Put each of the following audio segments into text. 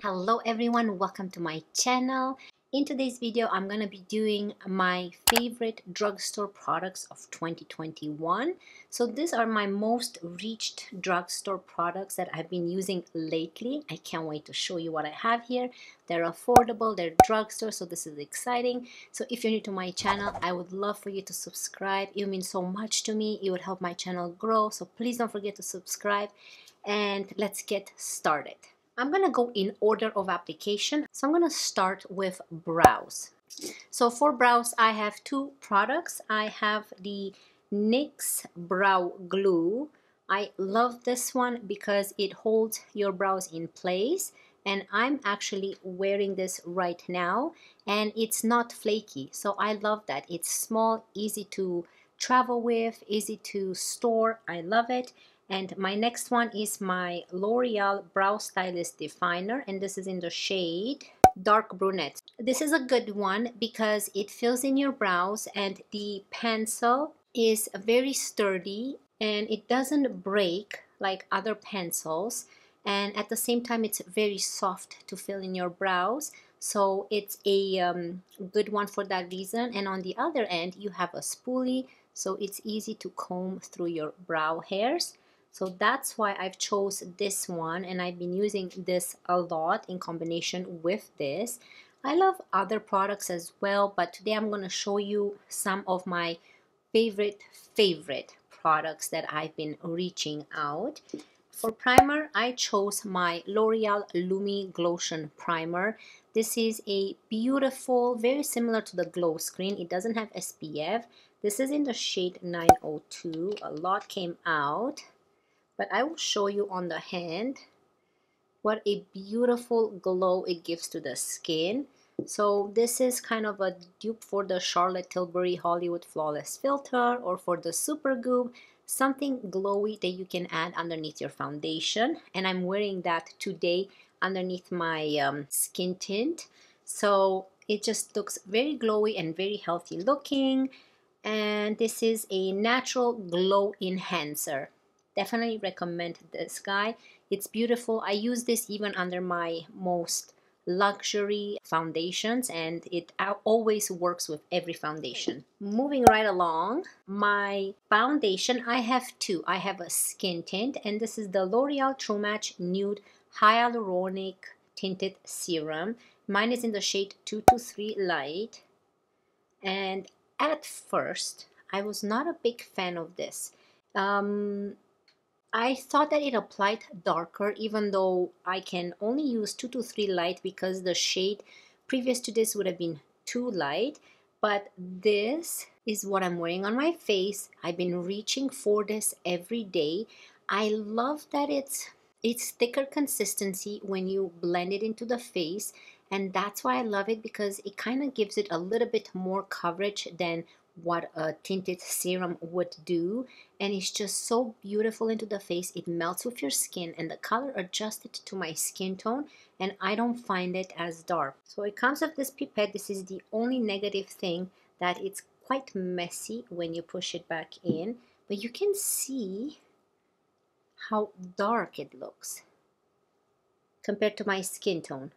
Hello everyone, welcome to my channel. In today's video, I'm going to be doing my favorite drugstore products of 2021. So these are my most reached drugstore products that I've been using lately. I can't wait to show you what I have here. They're affordable, they're drugstore, so this is exciting. So if you're new to my channel, I would love for you to subscribe. It means so much to me. It would help my channel grow. So please don't forget to subscribe and let's get started. I'm going to go in order of application. So I'm going to start with brows. So for brows, I have two products. I have the NYX Brow Glue. I love this one because it holds your brows in place. And I'm actually wearing this right now. And it's not flaky. So I love that. It's small, easy to travel with, easy to store. I love it. And my next one is my Loreal Brow Stylist Definer, and this is in the shade Dark Brunette. This is a good one because it fills in your brows and the pencil is very sturdy and it doesn't break like other pencils, and at the same time it's very soft to fill in your brows. So it's a good one for that reason. And on the other end you have a spoolie, so it's easy to comb through your brow hairs. So that's why I've chose this one, and I've been using this a lot in combination with this. I love other products as well, but today I'm going to show you some of my favorite products that I've been reaching out. For primer, I chose my L'Oreal Lumi Glotion primer. This is a beautiful, very similar to the glow screen. It doesn't have SPF. This is in the shade 902. A lot came out, but I will show you on the hand what a beautiful glow it gives to the skin. So this is kind of a dupe for the Charlotte Tilbury Hollywood Flawless Filter, or for the Super Goop, something glowy that you can add underneath your foundation. And I'm wearing that today underneath my skin tint. So it just looks very glowy and very healthy looking. And this is a natural glow enhancer. Definitely recommend this guy. It's beautiful. I use this even under my most luxury foundations, and it always works with every foundation. Moving right along, my foundation, I have two. I have a skin tint, and this is the L'Oreal True Match Nude Hyaluronic Tinted Serum. Mine is in the shade 223 Light. And at first, I was not a big fan of this. I thought that it applied darker, even though I can only use 223 light because the shade previous to this would have been too light. But this is what I'm wearing on my face. I've been reaching for this every day. I love that it's thicker consistency when you blend it into the face, and that's why I love it, because it kind of gives it a little bit more coverage than what a tinted serum would do. And it's just so beautiful into the face. It melts with your skin, and the color adjusted to my skin tone, and I don't find it as dark. So it comes with this pipette. This is the only negative thing, that it's quite messy when you push it back in, but you can see how dark it looks compared to my skin tone.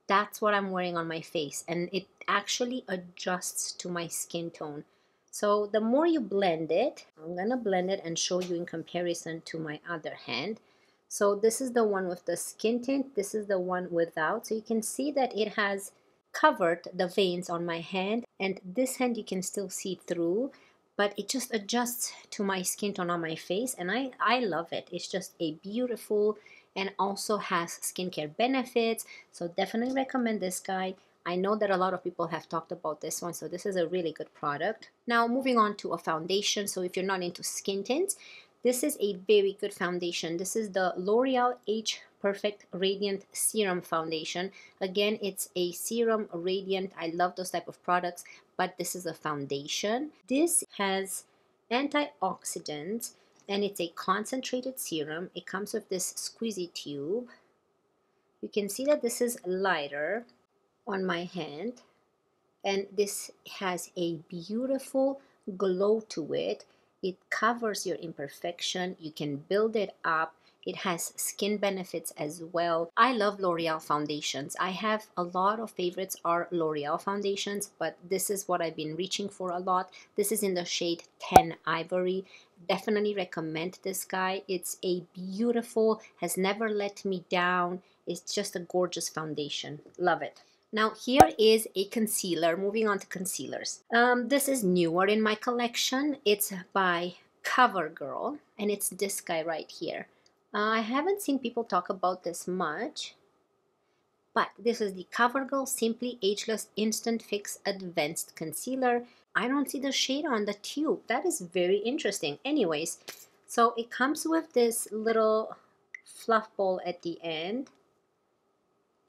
That's what I'm wearing on my face, and it actually adjusts to my skin tone. So the more you blend it, I'm gonna blend it and show you in comparison to my other hand. So this is the one with the skin tint, this is the one without. So you can see that it has covered the veins on my hand, and this hand you can still see through, but it just adjusts to my skin tone on my face, and I love it. It's just a beautiful, and also has skincare benefits. So definitely recommend this guy. I know that a lot of people have talked about this one, so this is a really good product. Now moving on to a foundation. So if you're not into skin tints, this is a very good foundation. This is the L'Oreal Age Perfect Radiant Serum Foundation. Again, it's a serum radiant. I love those type of products, but this is a foundation. This has antioxidants, and it's a concentrated serum. It comes with this squeezy tube. You can see that this is lighter on my hand, and this has a beautiful glow to it. It covers your imperfection. You can build it up, It has skin benefits as well. I love L'Oreal foundations. I have a lot of favorites are L'Oreal foundations, but this is what I've been reaching for a lot. This is in the shade 10 Ivory. Definitely recommend this guy. It's a beautiful, has never let me down. It's just a gorgeous foundation. Love it. Now here is a concealer. Moving on to concealers. This is newer in my collection. It's by CoverGirl, and it's this guy right here. I haven't seen people talk about this much, but this is the CoverGirl Simply Ageless Instant Fix Advanced Concealer. I don't see the shade on the tube. That is very interesting. Anyways, so it comes with this little fluff ball at the end,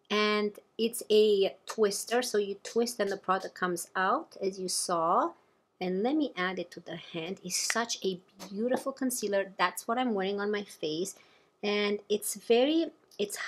and it's a twister, so you twist and the product comes out as you saw. And let me add it to the hand. It's such a beautiful concealer. That's what I'm wearing on my face, and it's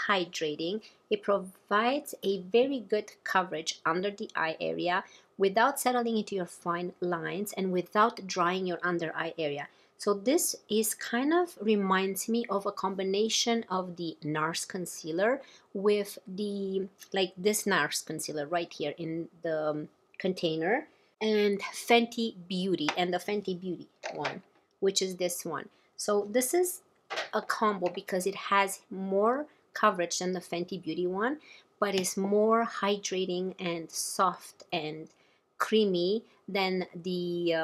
hydrating. It provides a very good coverage under the eye area without settling into your fine lines and without drying your under eye area. So this is kind of reminds me of a combination of the NARS concealer with the, like this NARS concealer right here in the container, and Fenty Beauty, and the Fenty Beauty one, which is this one. So this is a combo because it has more coverage than the Fenty Beauty one, but is more hydrating and soft and creamy than the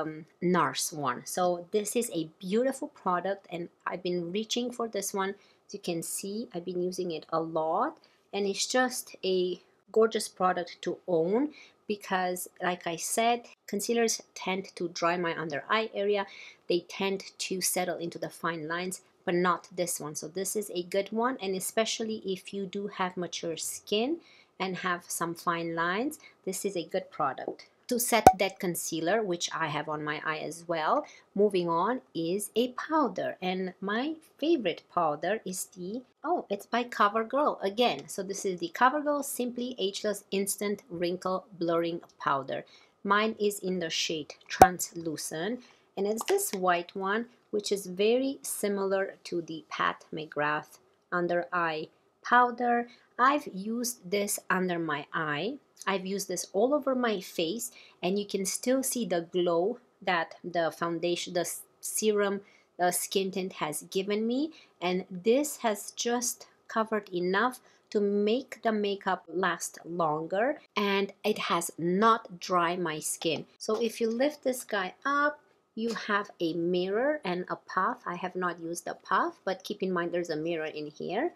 NARS one. So this is a beautiful product, and I've been reaching for this one. As you can see, I've been using it a lot, and it's just a gorgeous product to own because, like I said, concealers tend to dry my under eye area. They tend to settle into the fine lines, but not this one. So this is a good one, and especially if you do have mature skin and have some fine lines, this is a good product. To set that concealer, which I have on my eye as well, moving on is a powder, and my favorite powder is the, oh, it's by CoverGirl again. So this is the CoverGirl Simply Ageless Instant Wrinkle Blurring Powder. Mine is in the shade Translucent, and it's this white one, which is very similar to the Pat McGrath under eye powder. I've used this under my eye. I've used this all over my face, and you can still see the glow that the foundation, the serum, the skin tint has given me, and this has just covered enough to make the makeup last longer, and it has not dried my skin. So if you lift this guy up, you have a mirror and a puff. I have not used the puff, but keep in mind there's a mirror in here,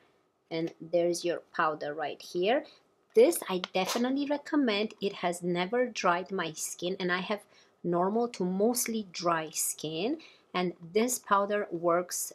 and there's your powder right here. This I definitely recommend. It has never dried my skin, and I have normal to mostly dry skin, and this powder works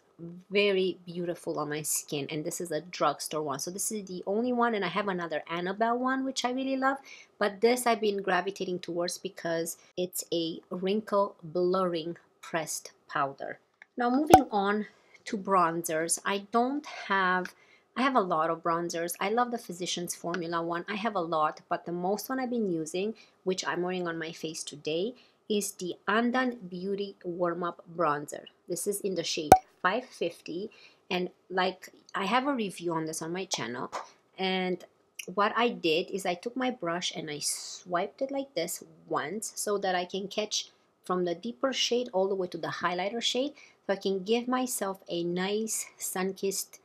very beautiful on my skin. And this is a drugstore one, so this is the only one, and I have another Annabelle one which I really love, but this I've been gravitating towards because it's a wrinkle blurring pressed powder. Now moving on to bronzers. I have a lot of bronzers. I love the Physicians Formula one. I have a lot, but the most one I've been using, which I'm wearing on my face today, is the Undone Beauty Warm Up Bronzer. This is in the shade 550, and like I have a review on this on my channel. And what I did is I took my brush and I swiped it like this once so that I can catch from the deeper shade all the way to the highlighter shade, so I can give myself a nice sun-kissed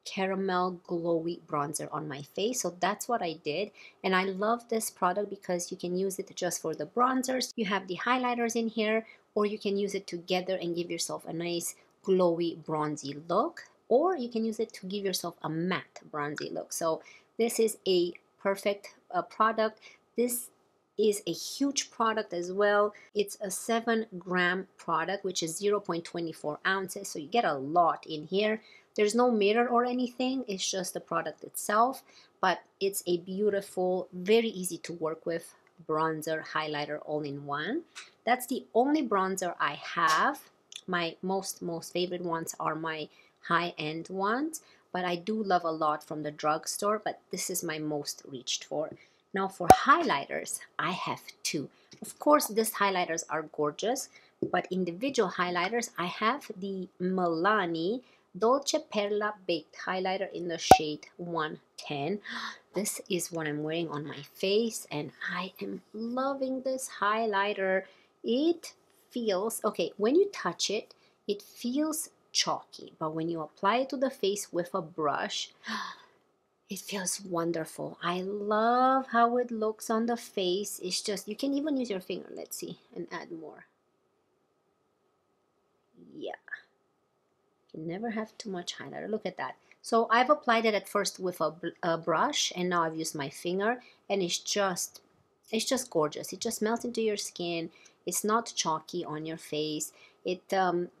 caramel glowy bronzer on my face. So that's what I did, and I love this product because you can use it just for the bronzers. You have the highlighters in here, or you can use it together and give yourself a nice glowy bronzy look, or you can use it to give yourself a matte bronzy look. So this is a perfect product. This is a huge product as well. It's a 7-gram product, which is 0.24 ounces, so you get a lot in here. There's no mirror or anything, it's just the product itself, but it's a beautiful, very easy to work with bronzer, highlighter all in one. That's the only bronzer I have. My most favorite ones are my high-end ones, but I do love a lot from the drugstore, but this is my most reached for. Now for highlighters, I have two. Of course, these highlighters are gorgeous, but individual highlighters, I have the Milani Dolce Perla Baked Highlighter in the shade 110. This is what I'm wearing on my face, and I am loving this highlighter. It feels, okay, when you touch it, it feels chalky, but when you apply it to the face with a brush, it feels wonderful. I love how it looks on the face. It's just, you can even use your finger, let's see, and add more. Yeah. You never have too much highlighter. Look at that. So I've applied it at first with a brush, and now I've used my finger, and it's just gorgeous. It just melts into your skin. It's not chalky on your face. It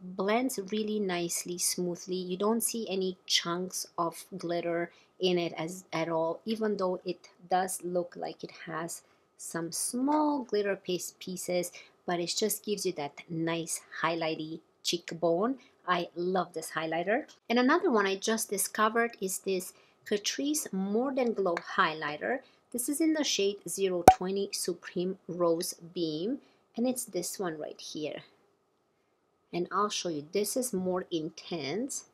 blends really nicely, smoothly. You don't see any chunks of glitter in it at all, even though it does look like it has some small glitter paste pieces, but it just gives you that nice highlighty cheekbone. I love this highlighter. And another one I just discovered is this Catrice More Than Glow highlighter. This is in the shade 020 Supreme Rose Beam, and it's this one right here. And I'll show you. This is more intense.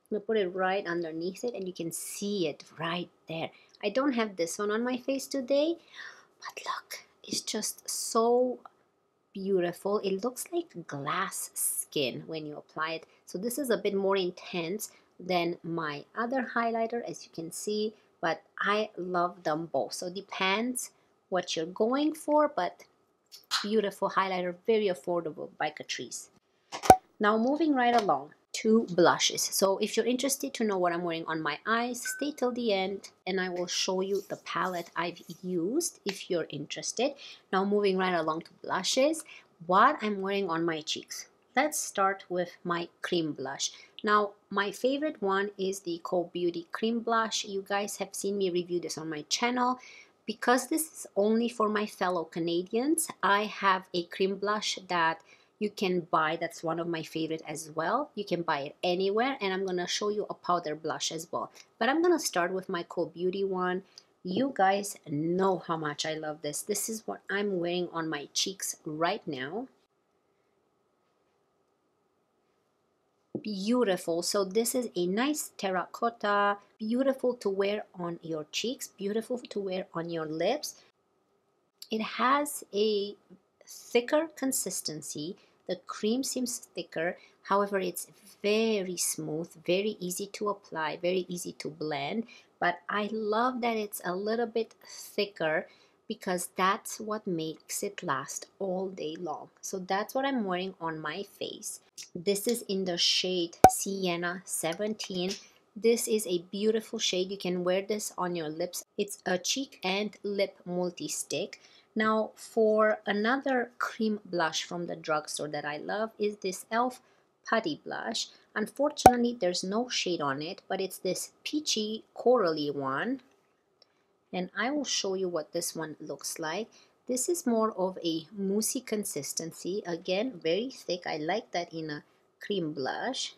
I'm gonna put it right underneath it, and you can see it right there. I don't have this one on my face today, but look, it's just so beautiful. It looks like glass skin when you apply it. So this is a bit more intense than my other highlighter, as you can see, but I love them both. So depends what you're going for, but beautiful highlighter, very affordable by Catrice. Now moving right along to blushes. So if you're interested to know what I'm wearing on my eyes, stay till the end and I will show you the palette I've used if you're interested. Now moving right along to blushes, what I'm wearing on my cheeks. Let's start with my cream blush. Now my favorite one is the Cole Beauty Cream Blush. You guys have seen me review this on my channel. Because this is only for my fellow Canadians, I have a cream blush that you can buy. That's one of my favorite as well. You can buy it anywhere, and I'm going to show you a powder blush as well. But I'm going to start with my Cole Beauty one. You guys know how much I love this. This is what I'm wearing on my cheeks right now. Beautiful. So this is a nice terracotta, beautiful to wear on your cheeks, beautiful to wear on your lips. It has a thicker consistency. The cream seems thicker, however it's very smooth, very easy to apply, very easy to blend, but I love that it's a little bit thicker because that's what makes it last all day long. So that's what I'm wearing on my face. This is in the shade Sienna 17. This is a beautiful shade. You can wear this on your lips. It's a cheek and lip multi-stick. Now for another cream blush from the drugstore that I love is this e.l.f. Putty Blush. Unfortunately, there's no shade on it, but it's this peachy corally one. And I will show you what this one looks like. This is more of a moussey consistency. Again, very thick. I like that in a cream blush.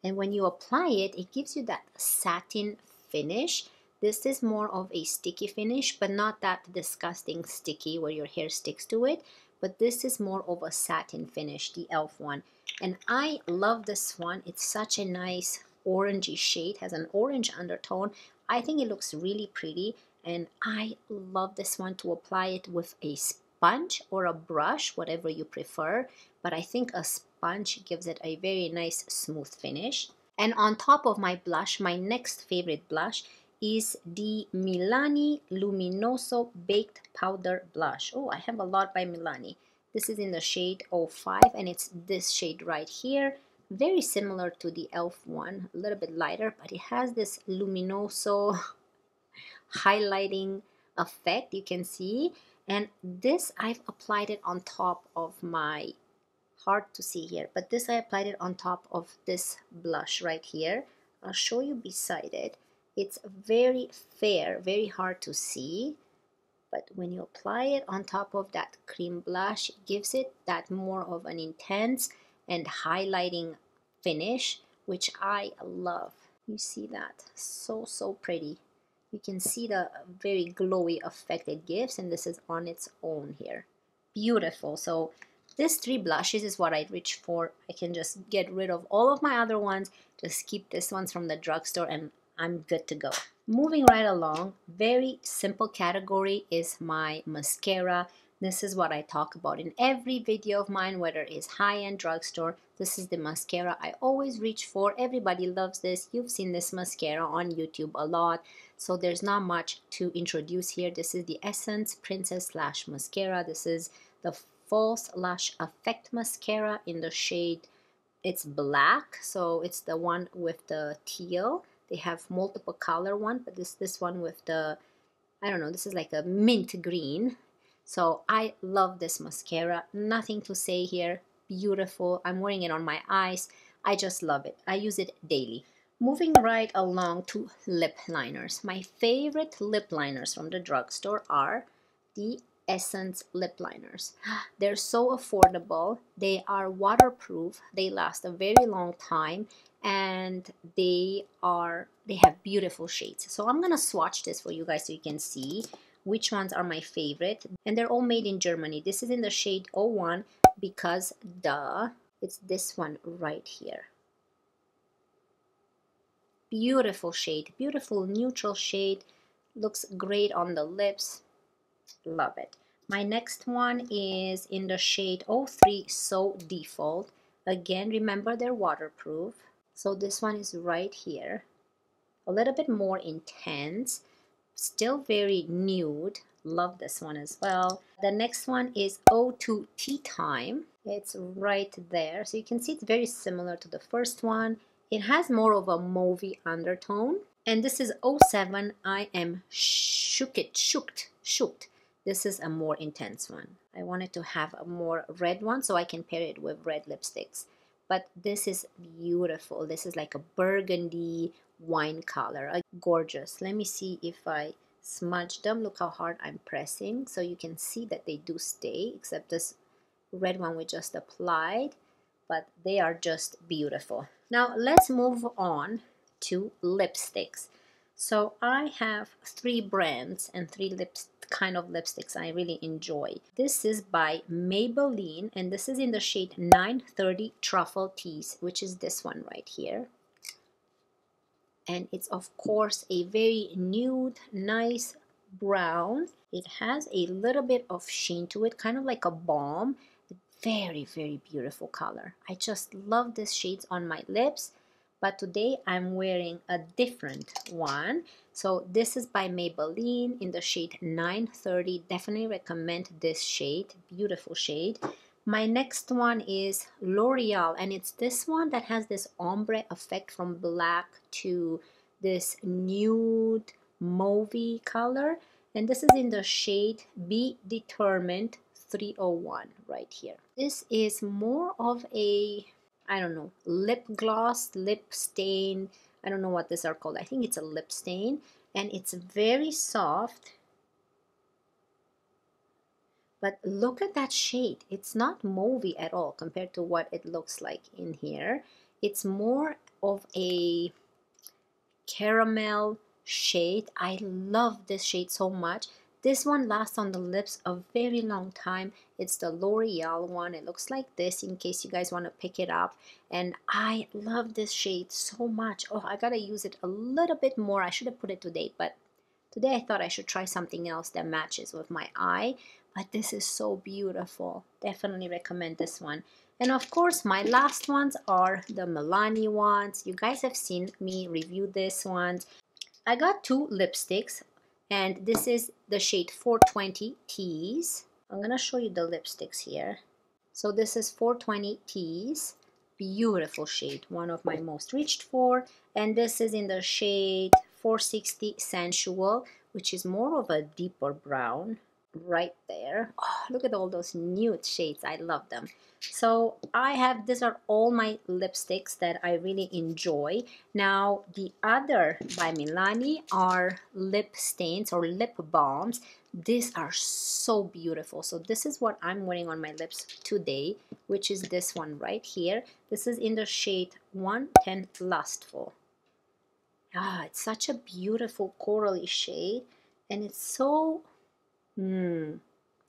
And when you apply it, it gives you that satin finish. This is more of a sticky finish, but not that disgusting sticky where your hair sticks to it. But this is more of a satin finish, the e.l.f. one. And I love this one. It's such a nice orangey shade, has an orange undertone. I think it looks really pretty, and I love this one to apply it with a sponge or a brush, whatever you prefer. But I think a sponge gives it a very nice smooth finish. And on top of my blush, my next favorite blush is the Milani Luminoso Baked Powder Blush. Oh, I have a lot by Milani. This is in the shade 05, and it's this shade right here. Very similar to the e.l.f. one, a little bit lighter, but it has this luminoso highlighting effect, you can see. And this, I've applied it on top of my, hard to see here, but this I applied it on top of this blush right here. I'll show you beside it. It's very fair, very hard to see, but when you apply it on top of that cream blush, it gives it that more of an intense and highlighting finish, which I love. You see that? So pretty. You can see the very glowy effect it gives, and this is on its own here. Beautiful. So These three blushes is what I reach for. I can just get rid of all of my other ones, just keep this ones from the drugstore, and I'm good to go. Moving right along, very simple category is my mascara. This is what I talk about in every video of mine, whether it's high-end drugstore. This is the mascara I always reach for. Everybody loves this. You've seen this mascara on YouTube a lot, so there's not much to introduce here. This is the Essence Princess Lash Mascara. This is the False Lash Effect Mascara in the shade, it's black, so it's the one with the teal. They have multiple color one, but this one with the, I don't know, this is like a mint green. So I love this mascara. Nothing to say here. Beautiful. I'm wearing it on my eyes. I just love it. I use it daily. Moving right along to lip liners. My favorite lip liners from the drugstore are the Essence lip liners. They're so affordable. They are waterproof. They last a very long time, and they have beautiful shades. So I'm gonna swatch this for you guys so you can see which ones are my favorite, and they're all made in Germany. This is in the shade 01 because it's this one right here. Beautiful shade, beautiful neutral shade, looks great on the lips. Love it. My next one is in the shade 03 So Default. Again, remember they're waterproof. So this one is right here. A little bit more intense. Still very nude. Love this one as well. The next one is 02 Tea Time. It's right there. So you can see it's very similar to the first one. It has more of a mauve undertone. And this is 07 I Am Shooked. This is a more intense one. I wanted to have a more red one so I can pair it with red lipsticks. But this is beautiful. This is like a burgundy wine color. Gorgeous. Let me see if I smudge them. Look how hard I'm pressing. So you can see that they do stay, except this red one we just applied. But they are just beautiful. Now let's move on to lipsticks. So I have three brands and three kind of lipsticks I really enjoy. This is by Maybelline, and this is in the shade 930 Truffle Tease, which is this one right here. And it's of course a very nude, nice brown. It has a little bit of sheen to it, kind of like a balm. Very, very beautiful color. I just love this shades on my lips. But today I'm wearing a different one. So this is by Maybelline in the shade 930. Definitely recommend this shade. Beautiful shade. My next one is L'Oreal, and it's this one that has this ombre effect from black to this nude mauve color. And this is in the shade Be Determined 301 right here. This is more of a, I don't know, lip gloss, lip stain. I don't know what these are called. I think it's a lip stain, and it's very soft. But look at that shade. It's not mauvey at all compared to what it looks like in here. It's more of a caramel shade. I love this shade so much. This one lasts on the lips a very long time. It's the L'Oreal one. It looks like this in case you guys want to pick it up. And I love this shade so much. Oh, I gotta use it a little bit more. I should have put it today, but today I thought I should try something else that matches with my eye. But this is so beautiful. Definitely recommend this one. And of course, my last ones are the Milani ones. You guys have seen me review this ones. I got two lipsticks, and this is the shade 420 Tease. I'm gonna show you the lipsticks here. So this is 420 Tease. Beautiful shade, one of my most reached for. And this is in the shade 460 Sensual, which is more of a deeper brown. Right there. Oh, look at all those nude shades. I love them. So these are all my lipsticks that I really enjoy. Now the other by Milani are lip stains or lip balms. These are so beautiful. So this is what I'm wearing on my lips today, which is this one right here. This is in the shade 110 Lustful. Ah, it's such a beautiful corally shade, and it's so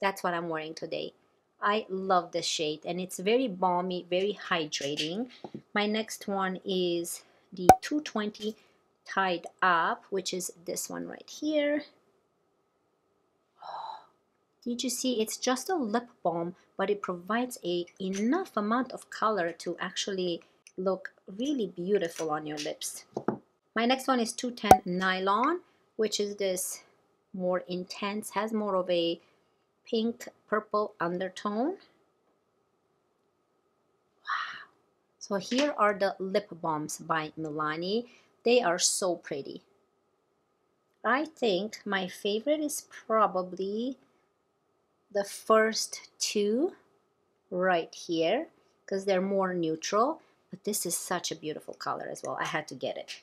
that's what I'm wearing today. I love this shade, and it's very balmy, very hydrating. My next one is the 220 Tied Up, which is this one right here. Did you see? It's just a lip balm, but it provides enough amount of color to actually look really beautiful on your lips. My next one is 210 Nylon, which is this more intense, has more of a pink purple undertone. Wow. So here are the lip balms by Milani. They are so pretty. I think my favorite is probably the first two right here, because they're more neutral, but this is such a beautiful color as well. I had to get it.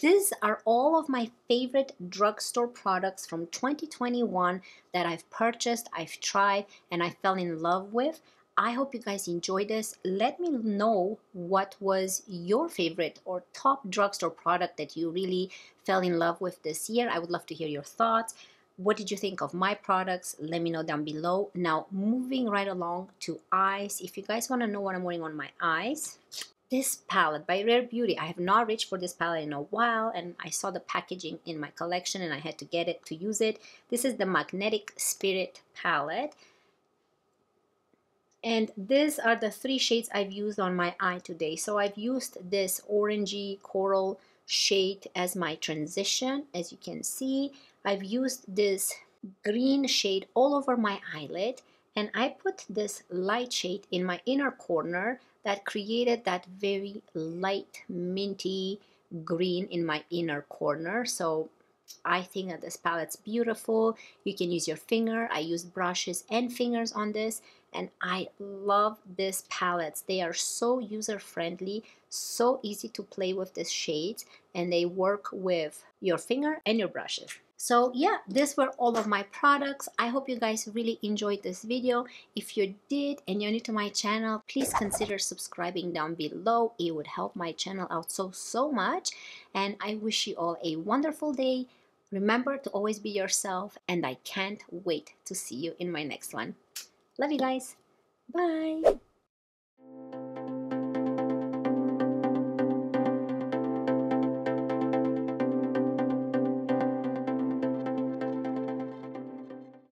These are all of my favorite drugstore products from 2021 that I've purchased, I've tried, and I fell in love with. I hope you guys enjoyed this. Let me know what was your favorite or top drugstore product that you really fell in love with this year. I would love to hear your thoughts. What did you think of my products? Let me know down below. Now, moving right along to eyes. If you guys want to know what I'm wearing on my eyes, this palette by Rare Beauty. I have not reached for this palette in a while, and I saw the packaging in my collection and I had to get it to use it. This is the Magnetic Spirit palette. And these are the three shades I've used on my eye today. So I've used this orangey coral shade as my transition, as you can see. I've used this green shade all over my eyelid, and I put this light shade in my inner corner that created that very light minty green in my inner corner. So I think that this palette's beautiful. You can use your finger. I used brushes and fingers on this, and I love these palettes. They are so user-friendly, so easy to play with these shades, and they work with your finger and your brushes. So yeah, these were all of my products. I hope you guys really enjoyed this video. If you did and you're new to my channel, please consider subscribing down below. It would help my channel out so much. And I wish you all a wonderful day. Remember to always be yourself, and I can't wait to see you in my next one. Love you guys. Bye.